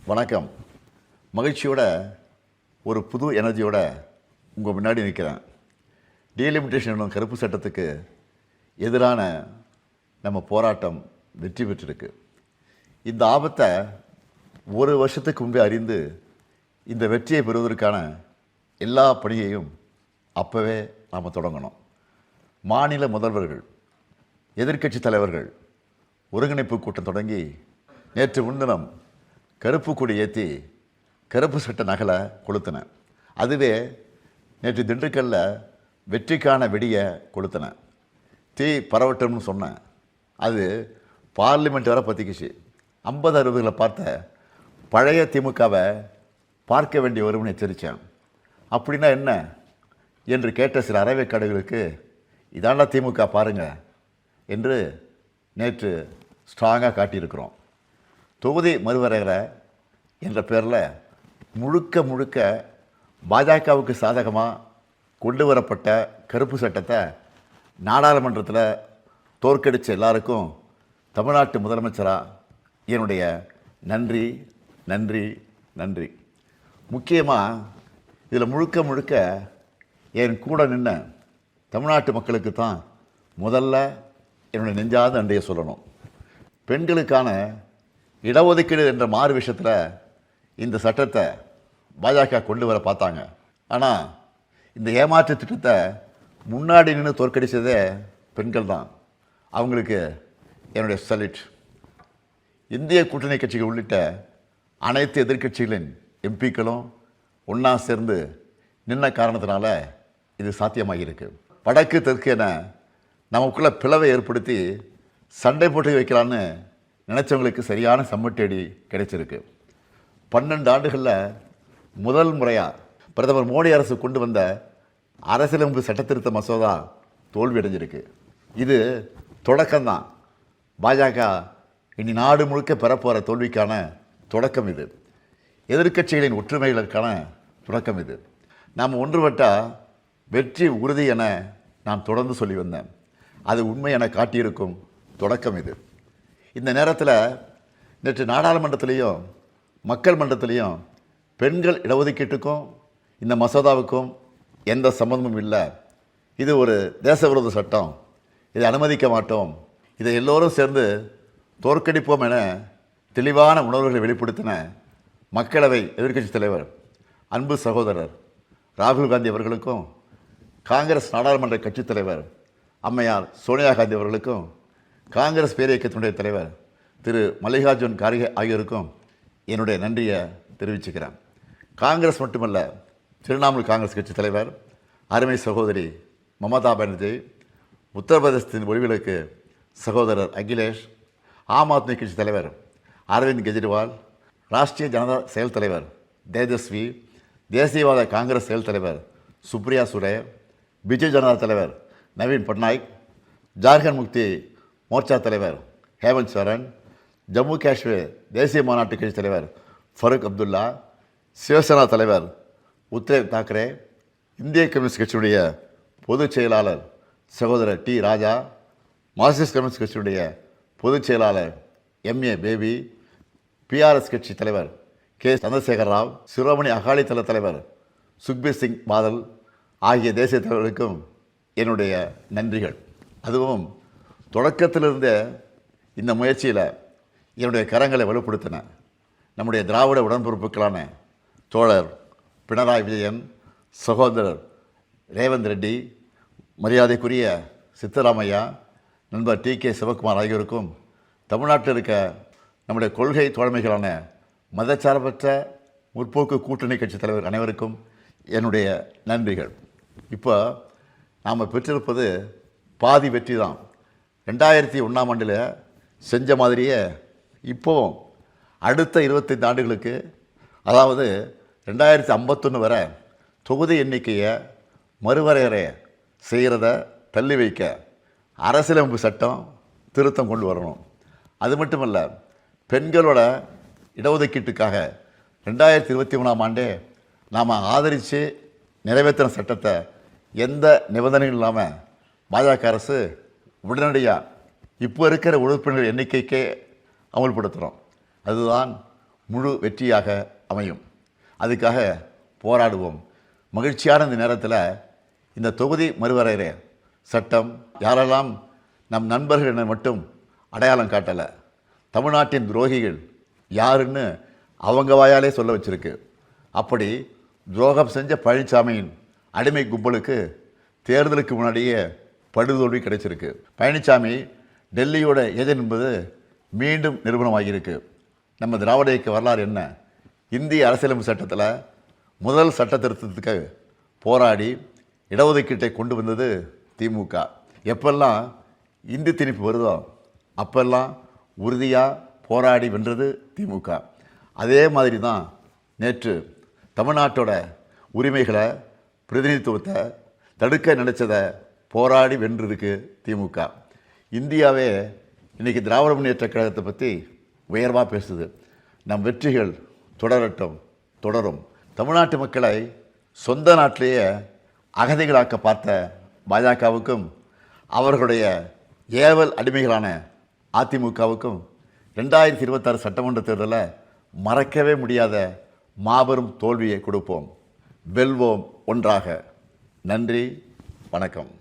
வணக்கம். மகிழ்ச்சியோட ஒரு புது எனர்ஜியோட உங்கள் முன்னாடி நிற்கிறேன். டீலிமிட்டேஷன் என்னும் கருப்பு சட்டத்துக்கு எதிரான நம்ம போராட்டம் வெற்றி பெற்றிருக்கு. இந்த ஆபத்தை ஒரு வருஷத்துக்கு முன்பே அறிந்து இந்த வெற்றியை பெறுவதற்கான எல்லா பணியையும் அப்போவே நாம் தொடங்கணும். மாநில முதல்வர்கள், எதிர்க்கட்சி தலைவர்கள் ஒருங்கிணைப்பு கூட்டம் தொடங்கி நேற்று முன்தினம் கருப்பு கொடி ஏற்றி கருப்பு சட்ட நகலை கொளுத்தினேன். அதுவே நேற்று திண்டுக்கல்லில் வெற்றிக்கான வெடியை கொளுத்தினேன். தீ பரவட்டம்னு சொன்னேன். அது பார்லிமெண்ட் வரை பற்றிக்கிச்சு. 50-60களில் பார்த்த பழைய திமுகவை பார்க்க வேண்டிய வரும்னு எச்சரித்தேன். அப்படின்னா என்ன என்று கேட்ட சில அறவைக்காடுகளுக்கு இதாண்டா திமுக பாருங்க என்று நேற்று ஸ்ட்ராங்காக காட்டியிருக்கிறோம். தொகுதி மறுவரையறை என்ற பேரில் முழுக்க பாஜகவுக்கு சாதகமாக கொண்டு வரப்பட்ட கருப்பு சட்டத்தை நாடாளுமன்றத்தில் தோற்கடித்த எல்லாருக்கும் தமிழ்நாட்டு முதலமைச்சராக என்னுடைய நன்றி நன்றி நன்றி. முக்கியமாக இதில் முழுக்க என் கூட நின்ன தமிழ்நாட்டு மக்களுக்கு தான் முதல்ல என்னுடைய நெஞ்சாத நன்றியை சொல்லணும். பெண்களுக்கான இடஒதுக்கீடு என்ற மாறு விஷயத்தில் இந்த சட்டத்தை பாஜக கொண்டு வர பார்த்தாங்க. ஆனால் இந்த ஏமாற்று திட்டத்தை முன்னாடி நின்று தோற்கடித்ததே பெண்கள் தான். அவங்களுக்கு என்னுடைய சல்யூட். இந்திய கூட்டணி கட்சிகள் உள்ளிட்ட அனைத்து எதிர்க்கட்சிகளின் எம்பிக்களும் ஒன்றா சேர்ந்து நின்ன காரணத்தினால இது சாத்தியமாகியிருக்கு. வடக்கு தெற்கு என நமக்குள்ளே பிளவை ஏற்படுத்தி சண்டை போட்டு வைக்கலான்னு நினச்சவங்களுக்கு சரியான சம்மட்டடி கிடைச்சிருக்கு. 12 ஆண்டுகளில் முதல் முறையாக பிரதமர் மோடி அரசு கொண்டு வந்த அரசியலமைப்பு சட்டத்திருத்த மசோதா தோல்வி அடைஞ்சிருக்கு. இது தொடக்கம்தான். பாஜக இனி நாடு முழுக்க பெறப்போகிற தோல்விக்கான தொடக்கம் இது. எதிர்க்கட்சிகளின் ஒற்றுமைகளுக்கான தொடக்கம் இது. நாம் ஒன்றுபட்டால் வெற்றி உறுதி என நான் தொடர்ந்து சொல்லி வந்தேன். அது உண்மை என காட்டியிருக்கும் தொடக்கம் இது. இந்த நேரத்தில் நேற்று நாடாளுமன்றத்திலையும் மக்கள் மன்றத்திலையும் பெண்கள் இடஒதுக்கீட்டுக்கும் இந்த மசோதாவுக்கும் எந்த சம்மந்தமும் இல்லை. இது ஒரு தேசவிரோத சட்டம், இதை அனுமதிக்க மாட்டோம், இதை எல்லோரும் சேர்ந்து தோற்கடிப்போம் என தெளிவான உணர்வுகளை வெளிப்படுத்தின மக்களவை எதிர்க்கட்சி தலைவர் அன்பு சகோதரர் ராகுல் காந்தி அவர்களுக்கும், காங்கிரஸ் நாடாளுமன்ற கட்சித் தலைவர் அம்மையார் சோனியா காந்தி அவர்களுக்கும், காங்கிரஸ் பேரியக்கத்தினுடைய தலைவர் திரு மல்லிகார்ஜுன் கார்கே ஆகியோருக்கும் என்னுடைய நன்றியை தெரிவிச்சுக்கிறேன். காங்கிரஸ் மட்டுமல்ல, திரிணாமுல் காங்கிரஸ் கட்சி தலைவர் அருமை சகோதரி மமதா பானர்ஜி, உத்தரப்பிரதேசத்தின் ஒளிவிளக்கு சகோதரர் அகிலேஷ், ஆம் ஆத்மி கட்சி தலைவர் அரவிந்த் கெஜ்ரிவால், ராஷ்ட்ரிய ஜனதா செயல் தலைவர் தேஜஸ்வி, தேசியவாத காங்கிரஸ் செயல் தலைவர் சுப்ரியா சுரே, பிஜு ஜனதா தலைவர் நவீன் பட்நாயக், ஜார்க்கண்ட் முக்தி மோர்ச்சா தலைவர் ஹேமந்த் சோரன், ஜம்மு காஷ்மீர் தேசிய மாநாட்டு கட்சி தலைவர் ஃபருக் அப்துல்லா, சிவசேனா தலைவர் உத்தவ் தாக்கரே, இந்திய கம்யூனிஸ்ட் கட்சியுடைய பொதுச் செயலாளர் சகோதரர் டி ராஜா, மார்க்சிஸ்ட் கம்யூனிஸ்ட் கட்சியுடைய பொதுச் செயலாளர் எம்ஏ பேபி, பிஆர்எஸ் கட்சி தலைவர் கே சந்திரசேகர ராவ், சிரோமணி அகாலிதள தலைவர் சுக்பீர் சிங் பாதல் ஆகிய தேசிய தலைவர்களுக்கும் என்னுடைய நன்றிகள். அதுவும் தொடக்கத்திலிருந்தே இந்த முயற்சியில் என்னுடைய கரங்களை வலுப்படுத்தின நம்முடைய திராவிட உடன்பிறப்புகளான தோழர் பினராயி விஜயன், சகோதரர் ரேவந்த் ரெட்டி, மரியாதைக்குரிய சித்தராமையா, நண்பர் டி.கே. சிவகுமார் ஆகியோருக்கும், தமிழ்நாட்டில் இருக்க நம்முடைய கொள்கை தோழமைகளான மதச்சார்பற்ற முற்போக்கு கூட்டணி கட்சி தலைவர் அனைவருக்கும் என்னுடைய நன்றிகள். இப்போ நாம் பெற்றிருப்பது பாதி வெற்றி தான். 2001ஆம் ஆண்டில் செஞ்ச மாதிரியே இப்போவும் அடுத்த 25 ஆண்டுகளுக்கு, அதாவது 2051 வரை தொகுதி எண்ணிக்கையை மறுவரையறை செய்கிறத தள்ளி வைக்க அரசியலமைப்பு சட்டம் திருத்தம் கொண்டு வரணும். அது மட்டுமல்ல, பெண்களோட இடஒதுக்கீட்டுக்காக 2023ஆம் ஆண்டே நாம் ஆதரித்து நிறைவேற்றின சட்டத்தை எந்த நிபந்தனையும் இல்லாமல் பாஜக அரசு உடனடியாக இப்போ இருக்கிற உறுப்பினர் எண்ணிக்கைக்கே அமல்படுத்துகிறோம். அதுதான் முழு வெற்றியாக அமையும். அதுக்காக போராடுவோம். மகிழ்ச்சியான இந்த நேரத்தில் இந்த தொகுதி மறுவரையறை சட்டம் யாரெல்லாம் நம் நண்பர்கள் என மட்டும் அடையாளம் காட்டலை, தமிழ்நாட்டின் துரோகிகள் யாருன்னு அவங்க வாயாலே சொல்ல வச்சிருக்கு. அப்படி துரோகம் செஞ்ச பழனிசாமியின் அடிமை கும்பலுக்கு தேர்தலுக்கு முன்னாடியே படுதோல்வி கிடைச்சிருக்கு. பழனிசாமி டெல்லியோட ஏஜென்ட் என்பது மீண்டும் நிரூபணமாகியிருக்கு. நம்ம திராவிட இயக்க வரலாறு என்ன? இந்திய அரசியலமைப்பு சட்டத்தில் முதல் சட்ட திருத்தத்துக்கு போராடி இடஒதுக்கீட்டை கொண்டு வந்தது திமுக. எப்பெல்லாம் இந்தி திணிப்பு வருதோ அப்பெல்லாம் உறுதியாக போராடி வென்றது திமுக. அதே மாதிரி தான் நேற்று தமிழ்நாட்டோட உரிமைகளை பிரதிநிதித்துவத்தை தடுக்க நினைச்சதை போராடி வென்றதுக்கு திமுக. இந்தியாவே இன்றைக்கி திராவிட முன்னேற்ற கழகத்தை பற்றி உயர்வாக பேசுது. நம் வெற்றிகள் தொடரும். தமிழ்நாட்டு மக்களை சொந்த நாட்டிலேயே அகதிகளாக்க பார்த்த பாஜகவுக்கும் அவர்களுடைய ஏவல் அடிமைகளான அதிமுகவுக்கும் 2026 சட்டமன்ற தேர்தலில் மறக்கவே முடியாத மாபெரும் தோல்வியை கொடுப்போம். வெல்வோம் ஒன்றாக. நன்றி, வணக்கம்.